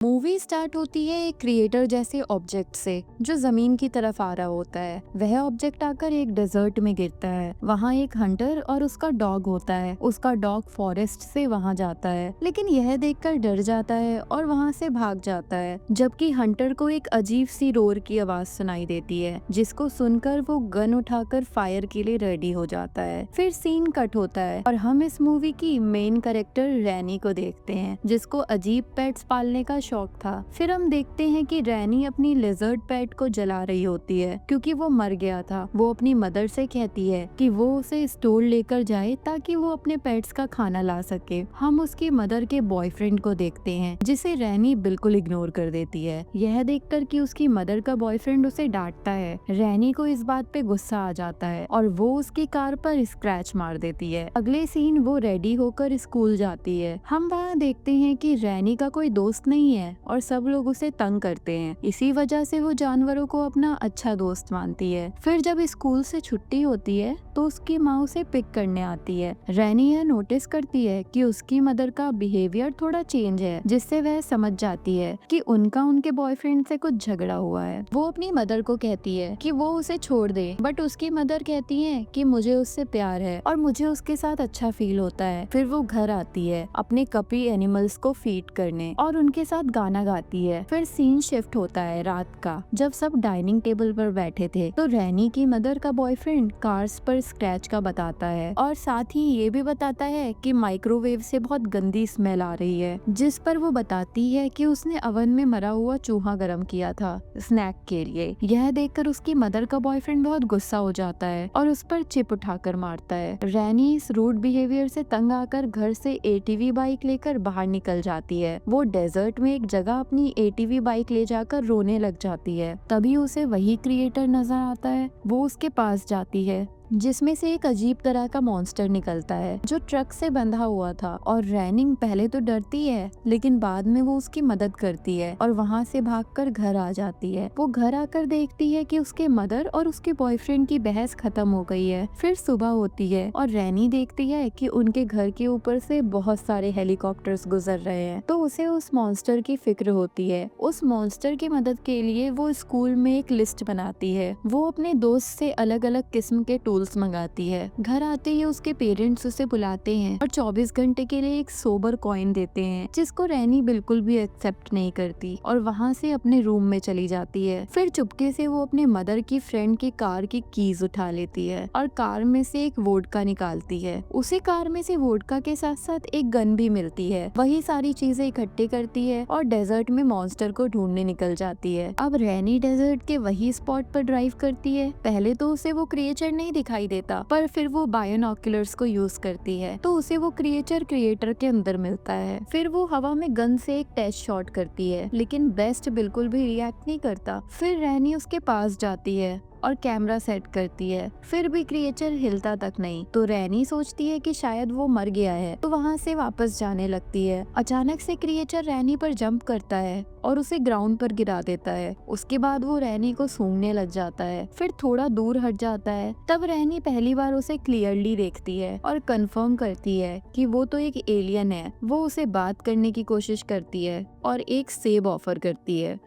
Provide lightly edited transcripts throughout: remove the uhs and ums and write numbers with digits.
Movie start होती है एक क्रिएटर जैसे ऑब्जेक्ट से जो जमीन की तरफ आ रहा होता है। वह ऑब्जेक्ट आकर एक डेजर्ट में गिरता है। वहाँ एक हंटर और उसका डॉग होता है। उसका डॉग फॉरेस्ट से वहाँ जाता है, लेकिन यह देखकर डर जाता है और वहाँ से भाग जाता है। जबकि हंटर को एक अजीब सी रोर की आवाज सुनाई देती है, जिसको सुनकर वो गन उठाकर फायर के लिए रेडी हो जाता है। फिर सीन कट होता है और हम इस मूवी की मेन कैरेक्टर रैनी को देखते हैं, जिसको अजीब पेट्स पालने का शौक था। फिर हम देखते हैं कि रैनी अपनी लिजर्ड पेट को जला रही होती है क्योंकि वो मर गया था। वो अपनी मदर से कहती है कि वो उसे स्टोर लेकर जाए ताकि वो अपने पेट्स का खाना ला सके। हम उसकी मदर के बॉयफ्रेंड को देखते हैं, जिसे रैनी बिल्कुल इग्नोर कर देती है। यह देखकर कि उसकी मदर का बॉयफ्रेंड उसे डांटता है, रैनी को इस बात पे गुस्सा आ जाता है और वो उसकी कार पर स्क्रैच मार देती है। अगले सीन वो रेडी होकर स्कूल जाती है। हम वहाँ देखते हैं कि रैनी का कोई दोस्त नहीं है और सब लोग उसे तंग करते हैं। इसी वजह से वो जानवरों को अपना अच्छा दोस्त मानती है। फिर जब स्कूल से छुट्टी होती है तो उसकी माँ उसे पिक करने आती है। रैनी यह नोटिस करती है कि उसकी मदर का बिहेवियर थोड़ा चेंज है, जिससे वह समझ जाती है कि उनके बॉयफ्रेंड से कुछ झगड़ा हुआ है। वो अपनी मदर को कहती है कि वो उसे छोड़ दे, बट उसकी मदर कहती है कि मुझे उससे प्यार है और मुझे उसके साथ अच्छा फील होता है। फिर वो घर आती है अपने कपी एनिमल्स को फीड करने और उनके साथ गाना गाती है। फिर सीन शिफ्ट होता है रात का, जब सब डाइनिंग टेबल पर बैठे थे तो रैनी की मदर का बॉयफ्रेंड कार्स पर स्क्रैच का बताता है और साथ ही ये भी बताता है कि माइक्रोवेव से बहुत गंदी स्मेल आ रही है, जिस पर वो बताती है कि उसने ओवन में मरा हुआ चूहा गर्म किया था स्नैक के लिए। यह देखकर उसकी मदर का बॉयफ्रेंड बहुत गुस्सा हो जाता है और उस पर चिप उठाकर मारता है। रैनी इस रूड बिहेवियर से तंग आकर घर से एटीवी बाइक लेकर बाहर निकल जाती है। वो डेजर्ट में एक जगह अपनी एटीवी बाइक ले जाकर रोने लग जाती है। तभी उसे वही क्रिएटर नजर आता है। वो उसके पास जाती है, जिसमें से एक अजीब तरह का मॉन्स्टर निकलता है जो ट्रक से बंधा हुआ था। और रैनिंग पहले तो डरती है, लेकिन बाद में वो उसकी मदद करती है और वहाँ से भागकर घर आ जाती है। वो घर आकर देखती है कि उसके मदर और उसके बॉयफ्रेंड की बहस खत्म हो गई है। फिर सुबह होती है और रैनी देखती है कि उनके घर के ऊपर से बहुत सारे हेलीकॉप्टर्स गुजर रहे हैं, तो उसे उस मॉन्स्टर की फिक्र होती है। उस मॉन्स्टर की मदद के लिए वो स्कूल में एक लिस्ट बनाती है। वो अपने दोस्त से अलग अलग किस्म के टूल्स मंगाती है। घर आते ही उसके पेरेंट्स उसे बुलाते हैं और 24 घंटे के लिए एक सोबर कॉइन देते हैं, जिसको रैनी बिल्कुल भी एक्सेप्ट नहीं करती और वहाँ से अपने रूम में चली जाती है। फिर चुपके से वो अपने मदर की फ्रेंड की कार की कीज उठा लेती है और कार में से एक वोडका निकालती है। उसे कार में से वोडका के साथ साथ एक गन भी मिलती है। वही सारी चीजें इकट्ठी करती है और डेजर्ट में मॉन्स्टर को ढूंढने निकल जाती है। अब रैनी डेजर्ट के वही स्पॉट पर ड्राइव करती है। पहले तो उसे वो क्रिएचर नहीं दिखाई देता, पर फिर वो बायोनोक्यूलर्स को यूज करती है तो उसे वो क्रिएचर क्रिएटर के अंदर मिलता है। फिर वो हवा में गन से एक टेस्ट शॉट करती है, लेकिन बेस्ट बिल्कुल भी रिएक्ट नहीं करता। फिर रैनी उसके पास जाती है और कैमरा सेट करती है, फिर भी क्रिएचर हिलता तक नहीं। तो रैनी सोचती है कि शायद वो मर गया है, तो वहाँ से वापस जाने लगती है। अचानक से क्रिएचर रैनी पर जंप करता है और उसे ग्राउंड पर गिरा देता है। उसके बाद वो रैनी को सूंघने लग जाता है, फिर थोड़ा दूर हट जाता है। तब रैनी पहली बार उसे क्लियरली देखती है और कंफर्म करती है कि वो तो एक एलियन है। वो उसे बात करने की कोशिश करती है और एक सेब ऑफर करती है,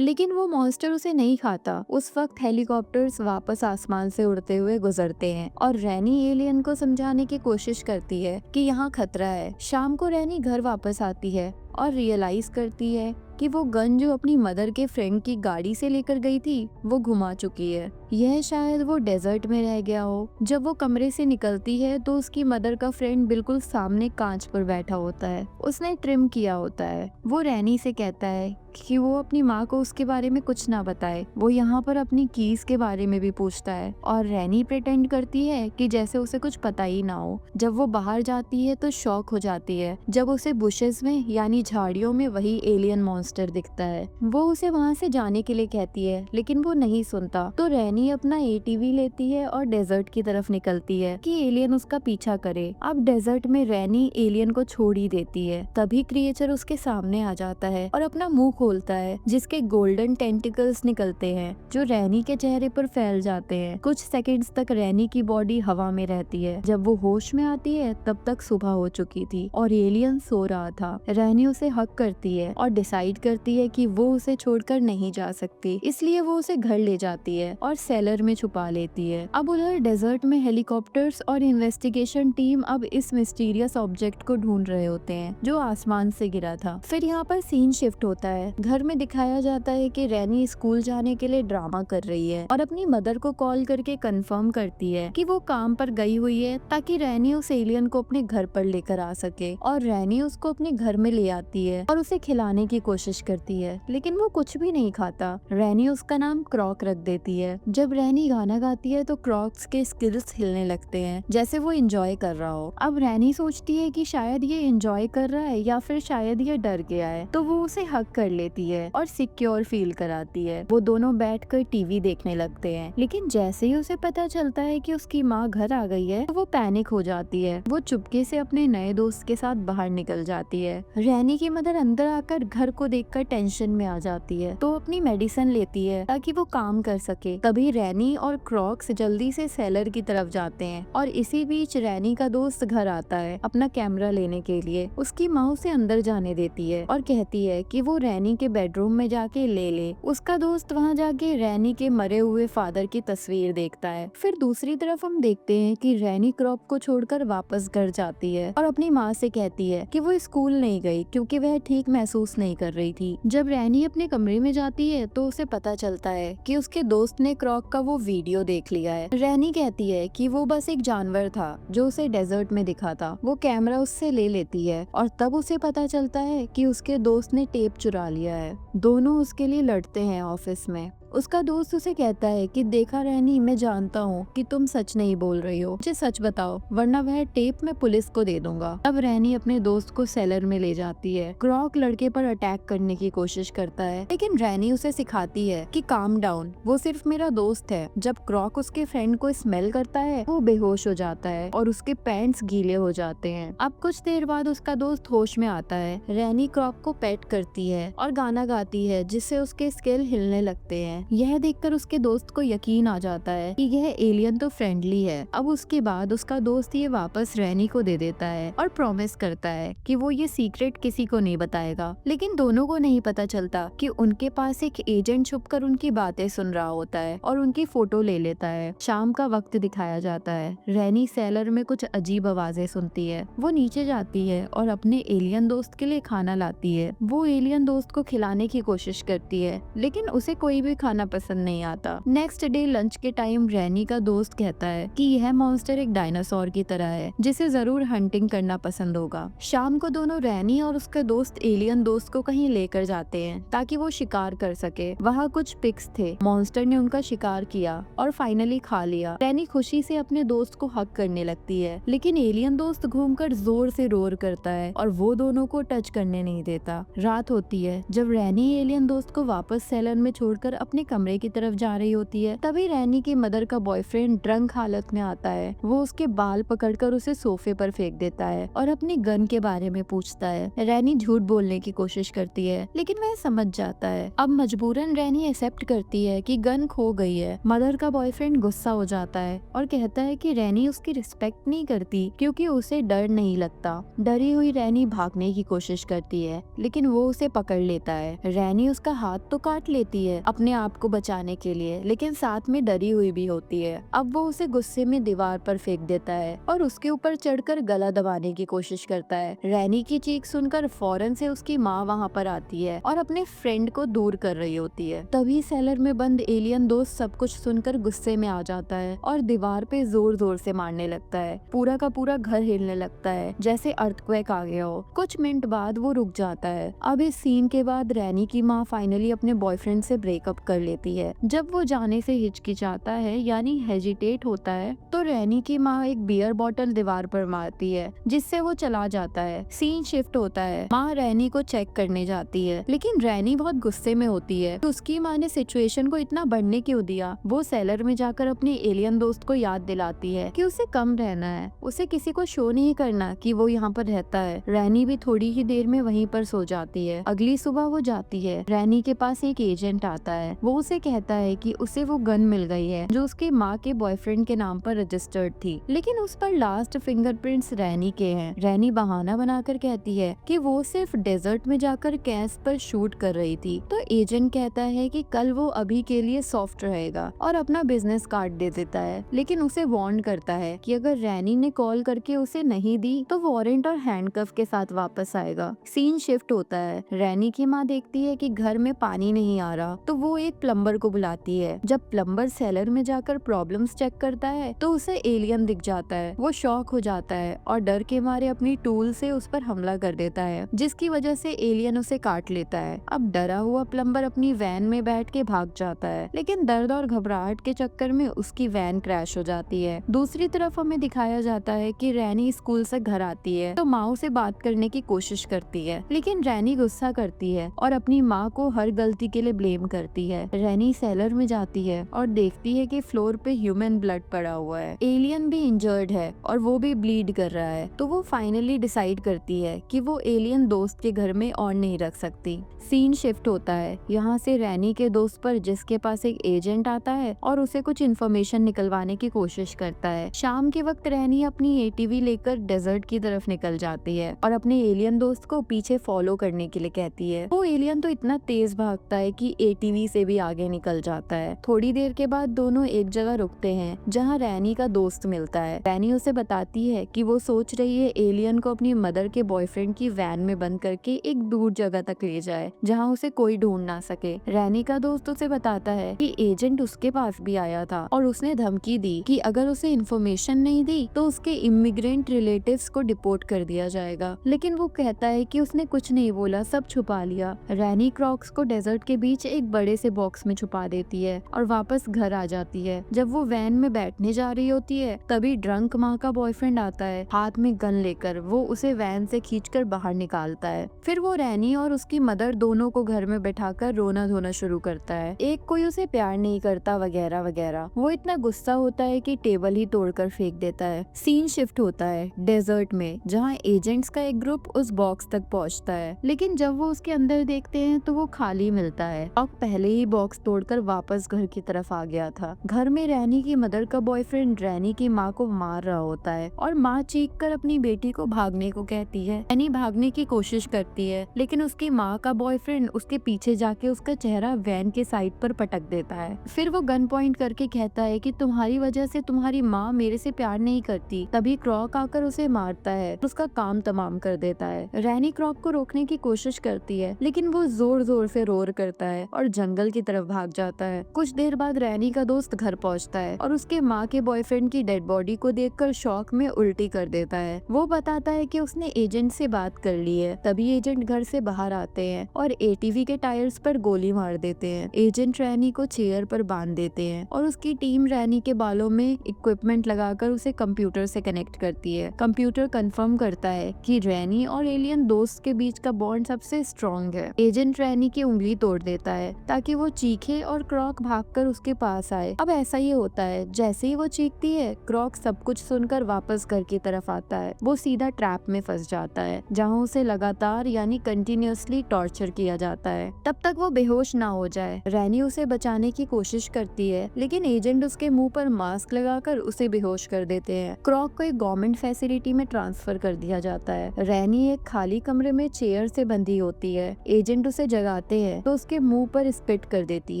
लेकिन वो मॉन्स्टर उसे नहीं खाता। उस वक्त हेलीकॉप्टर्स वापस आसमान से उड़ते हुए गुजरते हैं और रैनी एलियन को समझाने की कोशिश करती है कि यहाँ खतरा है। शाम को रैनी घर वापस आती है और रियलाइज करती है कि वो गन जो अपनी मदर के फ्रेंड की गाड़ी से लेकर गई थी वो घुमा चुकी है। यह शायद वो डेजर्ट में रह गया हो। जब वो कमरे से निकलती है तो उसकी मदर का फ्रेंड बिल्कुल सामने कांच पर बैठा होता है। उसने ट्रिम किया होता है। वो रैनी से कहता है कि वो अपनी माँ को उसके बारे में कुछ ना बताए। वो यहाँ पर अपनी कीज के बारे में भी पूछता है और रैनी प्रिटेंड करती है कि जैसे उसे कुछ पता ही ना हो। जब वो बाहर जाती है तो शॉक हो जाती है जब उसे बुशेस में यानी झाड़ियों में वही एलियन मॉन्स्टर दिखता है। वो उसे वहाँ से जाने के लिए कहती है, लेकिन वो नहीं सुनता। तो रैनी रैनी अपना एटीवी लेती है और डेजर्ट की तरफ निकलती है कि एलियन उसका पीछा करे। अब डेजर्ट में रैनी एलियन को छोड़ ही देती है। तभी क्रिएचर उसके सामने आ जाता है और अपना मुंह खोलता है जिसके गोल्डन टेंटिकल्स निकलते हैं जो रैनी के चेहरे पर फैल जाते हैं। कुछ सेकंड्स तक रैनी की बॉडी हवा में रहती है। जब वो होश में आती है तब तक सुबह हो चुकी थी और एलियन सो रहा था। रैनी उसे हक करती है और डिसाइड करती है कि वो उसे छोड़कर नहीं जा सकती, इसलिए वो उसे घर ले जाती है और सेलर में छुपा लेती है। अब उधर डेजर्ट में हेलीकॉप्टर्स और इन्वेस्टिगेशन टीम अब इस मिस्टीरियस ऑब्जेक्ट को ढूंढ रहे होते हैं जो आसमान से गिरा था। फिर यहाँ पर सीन शिफ्ट होता है। घर में दिखाया जाता है कि रैनी स्कूल जाने के लिए ड्रामा कर रही है और अपनी मदर को कॉल करके कंफर्म करती है कि वो काम पर गई हुई है ताकि रैनी उस एलियन को अपने घर पर लेकर आ सके। और रैनी उसको अपने घर में ले आती है और उसे खिलाने की कोशिश करती है, लेकिन वो कुछ भी नहीं खाता। रैनी उसका नाम क्रॉक रख देती है। जब रैनी गाना गाती है तो क्रॉक्स के स्किल्स हिलने लगते हैं जैसे वो एंजॉय कर रहा हो। अब रैनी सोचती है कि शायद ये एंजॉय कर रहा है या फिर शायद ये डर गया है, तो वो उसे हक कर लेती है और सिक्योर फील कराती है। वो दोनों बैठकर टीवी देखने लगते हैं, लेकिन जैसे ही उसे पता चलता है कि उसकी माँ घर आ गई है तो वो पैनिक हो जाती है। वो चुपके से अपने नए दोस्त के साथ बाहर निकल जाती है। रैनी की मदर अंदर आकर घर को देखकर टेंशन में आ जाती है तो अपनी मेडिसिन लेती है ताकि वो काम कर सके। तभी रैनी और क्रॉक्स जल्दी से सेलर की तरफ जाते हैं और इसी बीच रैनी का दोस्त घर आता है अपना कैमरा लेने के लिए। उसकी माँ उसे अंदर जाने देती है और कहती है कि वो रैनी के बेडरूम में जाके ले। उसका दोस्त वहाँ जाके रैनी के मरे हुए फादर की तस्वीर देखता है। फिर दूसरी तरफ हम देखते हैं कि रैनी क्रॉक को छोड़कर वापस घर जाती है और अपनी माँ से कहती है कि वो स्कूल नहीं गई क्योंकि वह ठीक महसूस नहीं कर रही थी। जब रैनी अपने कमरे में जाती है तो उसे पता चलता है कि उसके दोस्त ने क्रॉक का वो वीडियो देख लिया है। रैनी कहती है कि वो बस एक जानवर था जो उसे डेजर्ट में दिखा था। वो कैमरा उससे ले लेती है और तब उसे पता चलता है कि उसके दोस्त ने टेप चुरा लिया है। दोनों उसके लिए लड़ते हैं ऑफिस में। उसका दोस्त उसे कहता है कि देखा रैनी, मैं जानता हूँ कि तुम सच नहीं बोल रही हो, मुझे सच बताओ वरना वह टेप मैं पुलिस को दे दूंगा। तब रैनी अपने दोस्त को सेलर में ले जाती है। क्रॉक लड़के पर अटैक करने की कोशिश करता है, लेकिन रैनी उसे सिखाती है कि काम डाउन, वो सिर्फ मेरा दोस्त है। जब क्रॉक उसके फ्रेंड को स्मेल करता है वो बेहोश हो जाता है और उसके पैंट्स गीले हो जाते हैं। अब कुछ देर बाद उसका दोस्त होश में आता है। रैनी क्रॉक को पेट करती है और गाना गाती है जिससे उसके स्केल हिलने लगते हैं। यह देखकर उसके दोस्त को यकीन आ जाता है कि यह एलियन तो फ्रेंडली है। अब उसके बाद उसका दोस्त ये वापस रैनी को दे देता है और प्रॉमिस करता है कि वो ये सीक्रेट किसी को नहीं बताएगा। लेकिन दोनों को नहीं पता चलता कि उनके पास एक एजेंट छुपकर उनकी बातें सुन रहा होता है और उनकी फोटो ले लेता है। शाम का वक्त दिखाया जाता है। रैनी सेलर में कुछ अजीब आवाजें सुनती है। वो नीचे जाती है और अपने एलियन दोस्त के लिए खाना लाती है। वो एलियन दोस्त को खिलाने की कोशिश करती है, लेकिन उसे कोई भी खाना पसंद नहीं आता। नेक्स्ट डे लंच के टाइम रैनी का दोस्त कहता है कि यह मॉन्स्टर एक डायनासोर की तरह है जिसे जरूर हंटिंग करना पसंद होगा। शाम को दोनों रैनी और उसका दोस्त एलियन दोस्त को कहीं लेकर जाते हैं ताकि वो शिकार कर सके। वहाँ कुछ पिग्स थे। मॉन्स्टर ने उनका शिकार किया और फाइनली खा लिया। रैनी खुशी से अपने दोस्त को हक करने लगती है, लेकिन एलियन दोस्त घूमकर जोर से रोर करता है और वो दोनों को टच करने नहीं देता। रात होती है। जब रैनी एलियन दोस्त को वापस सेलर में छोड़कर अपने कमरे की तरफ जा रही होती है, तभी रैनी की मदर का बॉयफ्रेंड ड्रंक हालत में आता है। वो उसके बाल पकड़कर उसे सोफे पर फेंक देता है और अपनी गन के बारे में पूछता है। रैनी झूठ बोलने की कोशिश करती है, लेकिन वह समझ जाता है। अब मजबूरन रैनी एक्सेप्ट करती है कि गन खो गई है। मदर का बॉयफ्रेंड गुस्सा हो जाता है और कहता है कि रैनी उसकी रिस्पेक्ट नहीं करती क्योंकि उसे डर नहीं लगता। डरी हुई रैनी भागने की कोशिश करती है, लेकिन वो उसे पकड़ लेता है। रैनी उसका हाथ तो काट लेती है अपने आप को बचाने के लिए, लेकिन साथ में डरी हुई भी होती है। अब वो उसे गुस्से में दीवार पर फेंक देता है और उसके ऊपर चढ़कर गला दबाने की कोशिश करता है। रैनी की चीख सुनकर फौरन से उसकी माँ वहाँ पर आती है और अपने फ्रेंड को दूर कर रही होती है। तभी सेलर में बंद एलियन दोस्त सब कुछ सुनकर गुस्से में आ जाता है और दीवार पे जोर जोर से मारने लगता है। पूरा का पूरा घर हिलने लगता है जैसे अर्थक्वेक आ गया हो। कुछ मिनट बाद वो रुक जाता है। अब इस सीन के बाद रैनी की माँ फाइनली अपने बॉयफ्रेंड से ब्रेकअप कर कर लेती है। जब वो जाने से हिचकिचाता है यानी हेजिटेट होता है तो रैनी की माँ एक बियर बॉटल दीवार पर मारती है जिससे वो चला जाता है। सीन शिफ्ट होता है, माँ रैनी को चेक करने जाती है लेकिन रैनी बहुत गुस्से में होती है। उसकी माँ ने सिचुएशन को इतना बढ़ने क्यों दिया। वो सेलर में जाकर अपने एलियन दोस्त को याद दिलाती है कि उसे कम रहना है, उसे किसी को शो नहीं करना कि वो यहाँ पर रहता है। रैनी भी थोड़ी ही देर में वहीं पर सो जाती है। अगली सुबह वो जाती है, रैनी के पास एक एजेंट आता है। वो उसे कहता है कि उसे वो गन मिल गई है जो उसके माँ के बॉयफ्रेंड के नाम पर रजिस्टर्ड थी, लेकिन उस पर लास्ट फिंगरप्रिंट्स रैनी के हैं। रैनी बहाना बनाकर कहती है कि वो सिर्फ डेजर्ट में जाकर कैस पर शूट कर रही थी। तो एजेंट कहता है कि कल वो अभी के लिए सॉफ्ट रहेगा और अपना बिजनेस कार्ड दे देता है, लेकिन उसे वार्न करता है कि अगर रैनी ने कॉल करके उसे नहीं दी तो वारंट और हैंडकफ के साथ वापस आएगा। सीन शिफ्ट होता है, रैनी की माँ देखती है कि घर में पानी नहीं आ रहा तो वो एक प्लम्बर को बुलाती है। जब प्लम्बर सेलर में जाकर प्रॉब्लम्स चेक करता है तो उसे एलियन दिख जाता है। वो शॉक हो जाता है और डर के मारे अपनी टूल से उस पर हमला कर देता है, जिसकी वजह से एलियन उसे काट लेता है। अब डरा हुआ प्लम्बर अपनी वैन में बैठ के भाग जाता है, लेकिन दर्द और घबराहट के चक्कर में उसकी वैन क्रैश हो जाती है। दूसरी तरफ हमें दिखाया जाता है कि रैनी स्कूल से घर आती है तो माँ से बात करने की कोशिश करती है, लेकिन रैनी गुस्सा करती है और अपनी माँ को हर गलती के लिए ब्लेम करती है। रैनी सेलर में जाती है और देखती है कि फ्लोर पे ह्यूमन ब्लड पड़ा हुआ है। एलियन भी इंजर्ड है और वो भी ब्लीड कर रहा है, तो वो फाइनली डिसाइड करती है कि वो एलियन दोस्त के घर में और नहीं रख सकती। सीन शिफ्ट होता है, यहाँ से रैनी के दोस्त पर जिसके पास एक एजेंट आता है और उसे कुछ इन्फॉर्मेशन निकलवाने की कोशिश करता है। शाम के वक्त रैनी अपनी एटीवी लेकर डेजर्ट की तरफ निकल जाती है और अपने एलियन दोस्त को पीछे फॉलो करने के लिए कहती है। वो एलियन तो इतना तेज भागता है कि एटीवी से भी आगे निकल जाता है। थोड़ी देर के बाद दोनों एक जगह रुकते हैं जहाँ रैनी का दोस्त मिलता है। रैनी उसे बताती है कि वो सोच रही है एलियन को अपनी मदर के बॉयफ्रेंड की वैन में बंद करके एक दूर जगह तक ले जाए जहाँ उसे कोई ढूंढ ना सके। रैनी का दोस्त उसे बताता है कि एजेंट उसके पास भी आया था और उसने धमकी दी कि अगर उसे इन्फॉर्मेशन नहीं दी तो उसके इमिग्रेंट रिलेटिव्स को डिपोर्ट कर दिया जाएगा, लेकिन वो कहता है कि उसने कुछ नहीं बोला, सब छुपा लिया। रैनी क्रॉक्स को डेजर्ट के बीच एक बड़े से बॉक्स में छुपा देती है और वापस घर आ जाती है। जब वो वैन में बैठने जा रही होती है तभी ड्रंक माँ का बॉयफ्रेंड आता है, हाथ में गन लेकर। वो उसे वैन से खींचकर बाहर निकालता है। फिर वो रैनी और उसकी मदर दोनों को घर में बैठाकर रोना धोना शुरू करता है। एक कोई उसे प्यार नहीं करता वगैरह वगैरह। वो इतना गुस्सा होता है कि टेबल ही तोड़कर फेंक देता है। सीन शिफ्ट होता है डेजर्ट में, जहाँ एजेंट्स का एक ग्रुप उस बॉक्स तक पहुँचता है, लेकिन जब वो उसके अंदर देखते हैं तो वो खाली मिलता है और पहले ही बॉक्स तोड़कर वापस घर की तरफ आ गया था। घर में रैनी की मदर का बॉयफ्रेंड रैनी की माँ को मार रहा होता है और माँ चीख कर अपनी बेटी को भागने को कहती है। रैनी भागने की कोशिश करती है, लेकिन उसकी माँ का बॉयफ्रेंड उसके पीछे जाके उसका चेहरा वैन के साइड पर पटक देता है। फिर वो गन पॉइंट करके कहता है कि तुम्हारी वजह से तुम्हारी माँ मेरे से प्यार नहीं करती। तभी क्रॉक आकर उसे मारता है, उसका काम तमाम कर देता है। रैनी क्रॉक को रोकने की कोशिश करती है, लेकिन वो जोर जोर से रोर करता है और जंगल की तरफ भाग जाता है। कुछ देर बाद रैनी का दोस्त घर पहुंचता है और उसके माँ के बॉयफ्रेंड की डेड बॉडी को देखकर शॉक में उल्टी कर देता है। वो बताता है कि उसने एजेंट से बात कर ली है। तभी एजेंट घर से बाहर आते हैं और एटीवी के टायर्स पर गोली मार देते हैं। एजेंट रैनी को चेयर पर बांध देते हैं और उसकी टीम रैनी के बालों में इक्विपमेंट लगाकर उसे कंप्यूटर से कनेक्ट करती है। कंप्यूटर कंफर्म करता है कि रैनी और एलियन दोस्त के बीच का बॉन्ड सबसे स्ट्रॉन्ग है। एजेंट रैनी की उंगली तोड़ देता है ताकि वो चीखे और क्रॉक भागकर उसके पास आए। अब ऐसा ही होता है, जैसे ही वो चीखती है क्रॉक सब कुछ सुनकर वापस घर की तरफ आता है। वो सीधा ट्रैप में फंस जाता है जहाँ उसे लगातार यानी कंटिन्यूअसली टॉर्चर किया जाता है तब तक वो बेहोश ना हो जाए। रैनी उसे बचाने की कोशिश करती है, लेकिन एजेंट उसके मुंह पर मास्क लगाकर उसे बेहोश कर देते हैं। क्रॉक को एक गवर्नमेंट फैसिलिटी में ट्रांसफर कर दिया जाता है। रैनी एक खाली कमरे में चेयर से बंधी होती है। एजेंट उसे जगाते हैं तो उसके मुंह पर स्पिट कर देती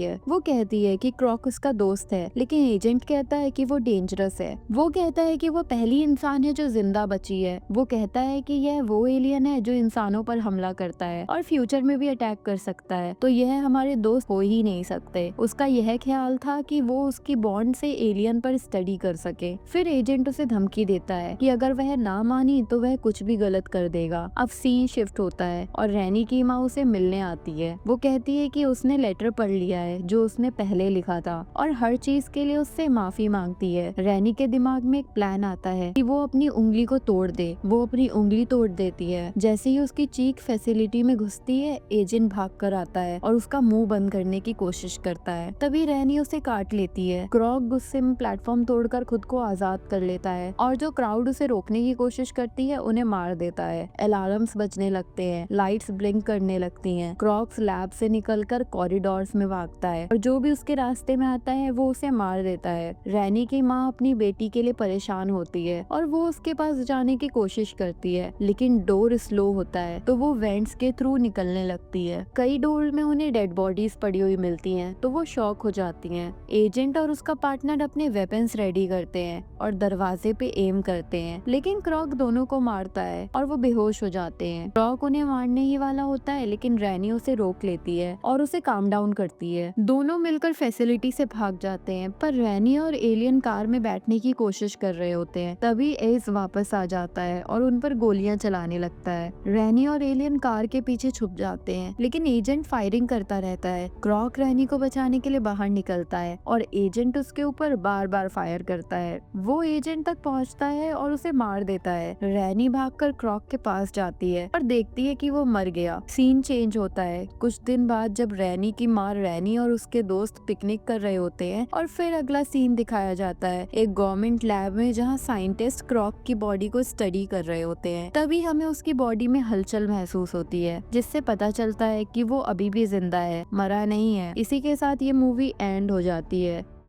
है। वो कहती है कि क्रॉक उसका दोस्त है, लेकिन एजेंट कहता है कि वो डेंजरस है। वो कहता है कि वो पहली इंसान है जो जिंदा बची है। वो कहता है कि यह वो एलियन है जो इंसानों पर हमला करता है और फ्यूचर में भी अटैक कर सकता है, तो यह हमारे दोस्त हो ही नहीं सकते। उसका यह ख्याल था कि वो उसकी बॉन्ड से एलियन पर स्टडी कर सके। फिर एजेंट उसे धमकी देता है कि अगर वह ना मानी तो वह कुछ भी गलत कर देगा। अब सीन शिफ्ट होता है और रैनी की माँ उसे मिलने आती है। वो कहती है कि उसने लेटर पढ़ पढ़ लिया है जो उसने पहले लिखा था और हर चीज के लिए उससे माफी मांगती है। रैनी के दिमाग में एक प्लान आता है कि वो अपनी उंगली को तोड़ दे। वो अपनी उंगली तोड़ देती है। जैसे ही उसकी चीख फैसिलिटी में घुसती है, एजेंट भाग कर आता है और उसका मुंह बंद करने की कोशिश करता है। तभी रैनी उसे काट लेती है। क्रॉक गुस्से में प्लेटफॉर्म तोड़कर खुद को आजाद कर लेता है और जो क्राउड उसे रोकने की कोशिश करती है उन्हें मार देता है। अलार्म्स बजने लगते हैं, लाइट्स ब्लिंक करने लगती हैं। क्रॉक्स लैब से निकलकर कॉरिडोर्स में भागता है और जो भी उसके रास्ते में आता है वो उसे मार देता है। रैनी की माँ अपनी बेटी के लिए परेशान होती है और वो उसके पास जाने की कोशिश करती है, लेकिन डोर स्लो होता है तो वो वेंट्स के थ्रू निकलने लगती है। कई डोर में उन्हें डेड बॉडीज पड़ी हुई मिलती हैं तो वो शॉक हो जाती हैं। एजेंट और उसका पार्टनर अपने वेपन्स रेडी करते हैं और दरवाजे पे एम करते हैं, लेकिन क्रॉक दोनों को मारता है और वो बेहोश हो जाते हैं। क्रॉक उन्हें मारने ही वाला होता है, लेकिन रैनी उसे रोक लेती है और उसे काम डाउन करती है। दोनों मिलकर फैसिलिटी से भाग जाते हैं, पर रैनी और एलियन कार में बैठने की कोशिश कर रहे होते हैं। तभी एस वापस आ जाता है और उन पर गोलियां चलाने लगता है। रैनी और एलियन कार के पीछे छुप जाते हैं, लेकिन एजेंट फायरिंग करता रहता है। क्रॉक रैनी को बचाने के लिए बाहर निकलता है और एजेंट उसके ऊपर बार बार फायर करता है। वो एजेंट तक पहुंचता है और उसे मार देता है। रैनी भागकर क्रॉक के पास जाती है और देखती है कि वो मर गया। सीन चेंज होता है। कुछ दिन बाद जब रैनी की माँ रैनी और उसके दोस्त पिकनिक कर रहे होते हैं और फिर अगला सीन दिखाया जाता है एक गवर्नमेंट लैब में जहाँ साइंटिस्ट क्रॉक की बॉडी को स्टडी कर रहे होते हैं। तभी हमें उसकी बॉडी में हलचल महसूस होती है, जिससे पता चलता है कि वो अभी भी जिंदा है, मरा नहीं है। इसी के साथ ये मूवी एंड हो जाती है।